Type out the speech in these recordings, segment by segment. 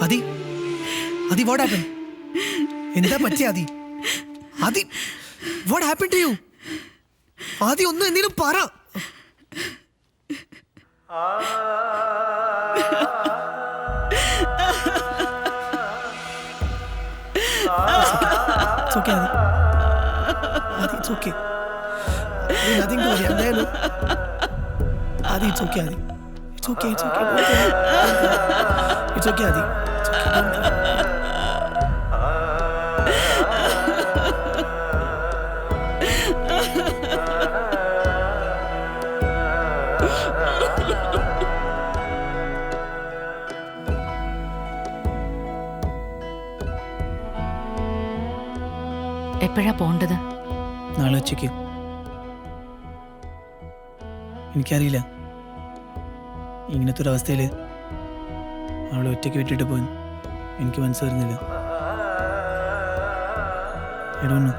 Adi, Adi, what happened? എന്താ പറ്റി ആദി? ആദി, what happened to you? ആദി ഒന്ന് എന്തെങ്കിലും പറ. It's okay, Adi. Adi, it's okay. There's nothing to worry. I'm there, no? Adi, it's okay, Adi. It's okay, it's okay. It's okay, Adi. It's okay, don't cry. എപ്പോഴാ പോണ്ടത്? നാളെ ഉച്ചയ്ക്ക്. എനിക്കറിയില്ല ഇങ്ങനത്തെ ഒരു അവസ്ഥയിൽ അവളെ ഒറ്റയ്ക്ക് വിട്ടിട്ട് പോയി എനിക്ക് മനസ്സ് വരുന്നില്ല. I don't know.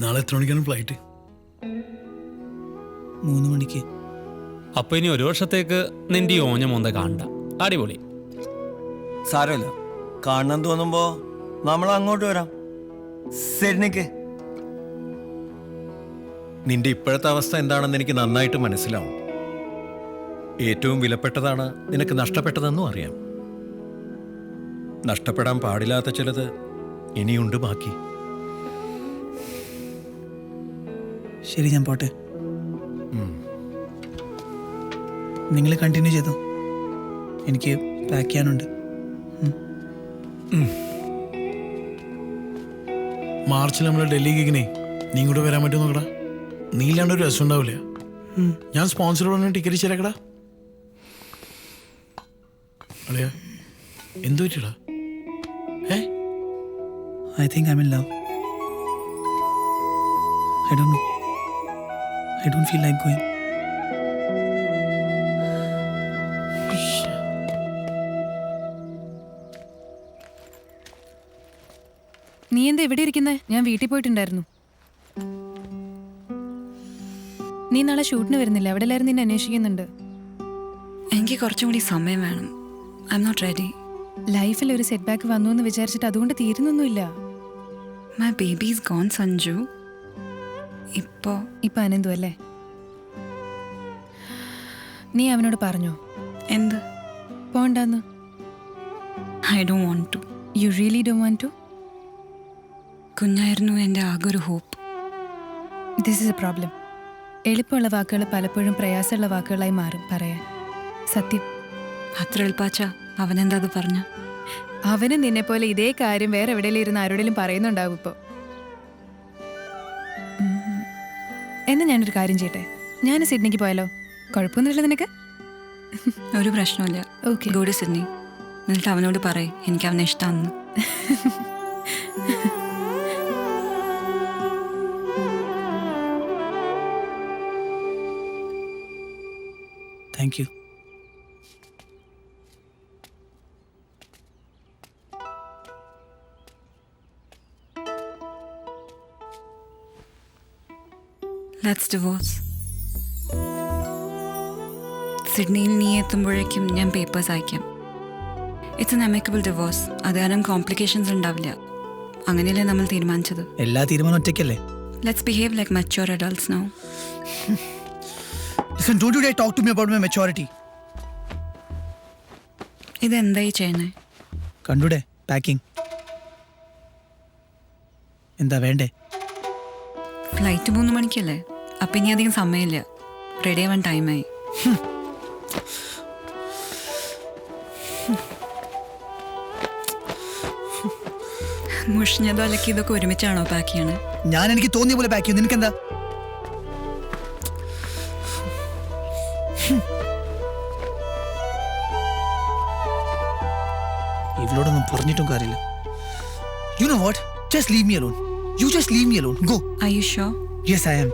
നാളെ എത്ര മണിക്കാണ് ഫ്ലൈറ്റ്? 3 മണിക്ക്. അപ്പൊ ഇനി ഒരു വർഷത്തേക്ക് നിന്റെ ഈ ഓഞ്ഞ മോന്ത കാണണ്ട. അടിപൊളി. സാരമില്ല, കാണണം തോന്നുമ്പോ നമ്മൾ അങ്ങോട്ട് വരാം. സിഡ്നിക്ക്. നിന്റെ ഇപ്പോഴത്തെ അവസ്ഥ എന്താണെന്ന് എനിക്ക് നന്നായിട്ട് മനസ്സിലാവും. ഏറ്റവും വിലപ്പെട്ടതാണ് നിനക്ക് നഷ്ടപ്പെട്ടതെന്നും അറിയാം. നഷ്ടപ്പെടാൻ പാടില്ലാത്ത ചിലത് ഇനിയുണ്ട് ബാക്കി. ശരി, ഞാൻ പോട്ടെ. നിങ്ങൾ കണ്ടിന്യൂ ചെയ്തോ, എനിക്ക് പാക്ക് ചെയ്യാനുണ്ട്. മാർച്ചിൽ നമ്മൾ ഡൽഹി കേക്കിനെ നീ ഇങ്ങോട്ട് വരാൻ പറ്റുമോ നോക്കടാ? നീ ഇല്ലാണ്ട് ഒരു രസം ഉണ്ടാവില്ല. ഞാൻ സ്പോൺസർ പറഞ്ഞ ടിക്കറ്റ് ശരിയാക്കടാ. അളിയാ, എന്തു പറ്റിയടാ? I think I'm in love. I don't know. I don't feel like going. നീ എന്താ ഇവിടെ ഇരിക്കുന്നേ? ഞാൻ വീട്ടിൽ പോയിട്ടുണ്ടായിരുന്നു. നീ നാളെ ഷൂട്ടിന് വരുന്നില്ല? അവിടെ എല്ലാവരും നിന്നെ അന്വേഷിക്കുന്നുണ്ട്. എനിക്ക് കുറച്ചും കൂടി സമയം വേണം. I am not ready. ലൈഫിൽ ഒരു സെറ്റ് ബാക്ക് വന്നു എന്ന് വിചാരിച്ചിട്ട് അതുകൊണ്ട് തീരുന്നൊന്നുമില്ല. My baby is gone Sanju. ഇപ്പൊ അനന്തു അല്ലേ? നീ അവനോട് പറഞ്ഞോ എന്ത്? പോണ്ടെന്ന്? I don't want to. You really don't want to? കുഞ്ഞായിരുന്നു എൻ്റെ ആകെ ഒരു hope. This is a problem. എളുപ്പമുള്ള വാക്കുകൾ പലപ്പോഴും പ്രയാസമുള്ള വാക്കുകളായി മാറും പറയാൻ. സത്യം. അത്ര എളുപ്പാച്ച അവനെന്താ അത് പറഞ്ഞ? അവന് നിന്നെ പോലെ ഇതേ കാര്യം വേറെ എവിടെയെങ്കിലും ഇരുന്ന് ആരോടെങ്കിലും പറയുന്നുണ്ടാവും ഇപ്പോൾ. എന്നാ ഞാനൊരു കാര്യം ചെയ്യട്ടെ, ഞാൻ സിഡ്നിക്ക് പോയാലോ? കുഴപ്പമൊന്നുമില്ല നിനക്ക്? ഒരു പ്രശ്നമില്ല. Okay, go to Sydney. എന്നിട്ട് അവനോട് പറയ് എനിക്ക് അവനെ ഇഷ്ടമാണെന്ന്. Thank you. Let's divorce. സിഡ്നിയിൽ നീ എത്തുമ്പോഴേക്കും ഞാൻ പേപ്പേഴ്സ് അയക്കാം. It's an amicable divorce. അത് കാരണം കോംപ്ലിക്കേഷൻസ് ഉണ്ടാവില്ല. അങ്ങനെയല്ലേ നമ്മൾ തീരുമാനിച്ചത്? എല്ലാ തീരുമാനം ഒറ്റയ്ക്കല്ലേ? Let's behave like mature adults now. Listen, don't you dare talk to me about my maturity. ഇതെന്തായി ചെയ്യണേ? കണ്ടൂടെ പാക്കിംഗ്? എന്താ വേണ്ടേ? ഫ്ലൈറ്റ് 3 മണിക്കല്ലേ? അപ്പം ഇനി അധികം സമയമില്ല. റെഡി ആവാൻ ടൈമായി. മുഷിഞ്ഞതോ അല്ലെങ്കിൽ ഇതൊക്കെ ഒരുമിച്ചാണോ പാക്ക് ചെയ്യണേ? ഞാൻ എനിക്ക് തോന്നിയ പോലെ പാക്ക് ചെയ്യും. നിനക്കെന്താ? ഇവളോടൊന്നും പറഞ്ഞിട്ടും കാര്യമില്ല. You know what? Just leave me alone. You just leave me alone. Go. Are you sure? Yes, I am.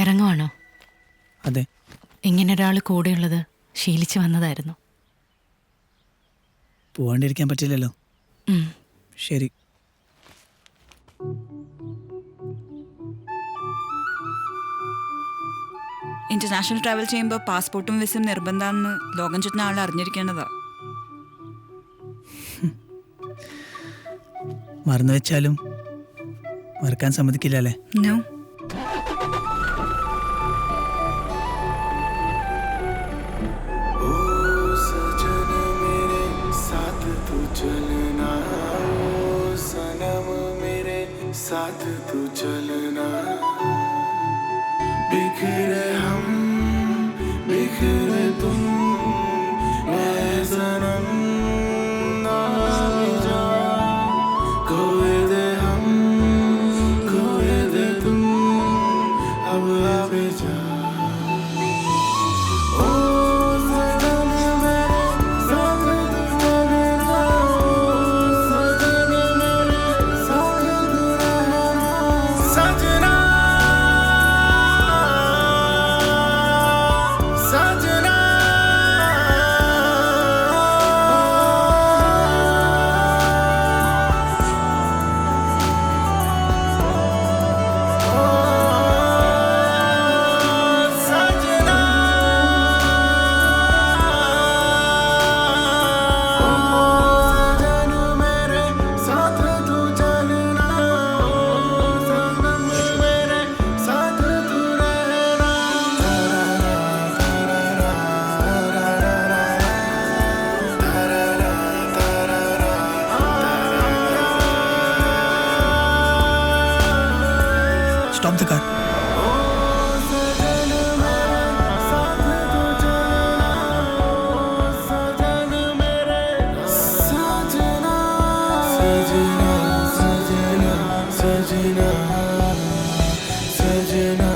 ഇറങ്ങുവാണോ? അതെ. ഇങ്ങനെ ഒരാൾ കൂടെയുള്ളത് ശീലിച്ചു വന്നതായിരുന്നു. പോവാണ്ടിരിക്കാൻ പറ്റില്ലല്ലോ. ഉം. ശരി. ഇന്റർനാഷണൽ ട്രാവൽ ചെയ്യുമ്പോൾ പാസ്പോർട്ടും വിസയും നിർബന്ധമാണെന്ന് ലോകം ചുറ്റുന്ന ആൾ അറിഞ്ഞിരിക്കേണ്ടതാ. മറന്നു വെച്ചാലും മറക്കാൻ സമ്മതിക്കില്ല അല്ലേ? നോ. साथ तू चलना बिखरे हम बिखरे तुम मैं सनम ना जा खोए दे हम खोए दे तुम अब आवे जा Stop the car. सजना सजना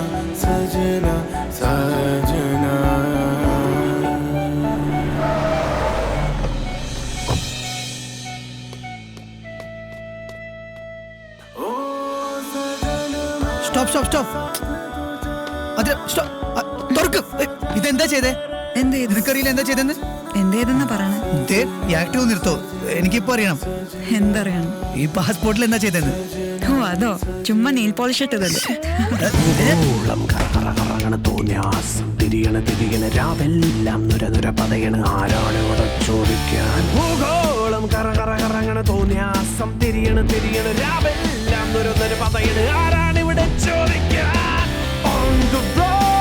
सजना सजना സ്റ്റോപ്പ് സ്റ്റോപ്പ് സ്റ്റോപ്പ്. അതെ സ്റ്റോപ്പ്. തുറക്ക്. ഇതെന്താ ചെയ്തേ? എന്ത് ചെയ്തു? നിനക്കറിയില്ല എന്താ ചെയ്തെന്ന്? എന്തേതെന്നാ പറയണേ? ദേ, ഈ ആക്റ്റീവ് നിർത്തോ. എനിക്കിപ്പോ അറിയണം. എന്തറിയണം? ഈ പാസ്പോർട്ടിൽ എന്താ ചെയ്തെന്ന്? ഓ അതോ, ചുമ്മാ നെയിൽ പോളിഷ് ഇട്ടതല്ലേ. ഓളം കറകറകറങ്ങണ തോന്നിയാസം തിരിയണ രാവെല്ലാം നുര പതയണ് ആരാണ് ഇവിടെ ചോദിക്കാൻ. ഭൂഗോളം കറകറകറങ്ങണ തോന്നിയാസം തിരിയണ രാവെല്ലാം നുര പതയണ് ആരാണ് ഇവിടെ ചോദിക്കാൻ. On the roads,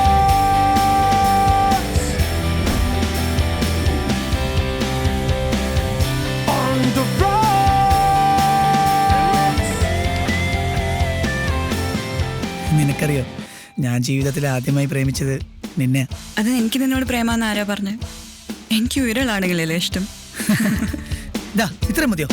on the roads. നിനക്കറിയോ, ഞാൻ ജീവിതത്തിൽ ആദ്യമായി പ്രേമിച്ചത് നിന്നെ. അത് എനിക്ക് നിന്നോട് പ്രേമാന്ന് ആരാ പറഞ്ഞു? എനിക്ക് ഉയരലാണെങ്കിലല്ലേ ഇഷ്ടം. ഇതാ ഇത്ര മതിയോ?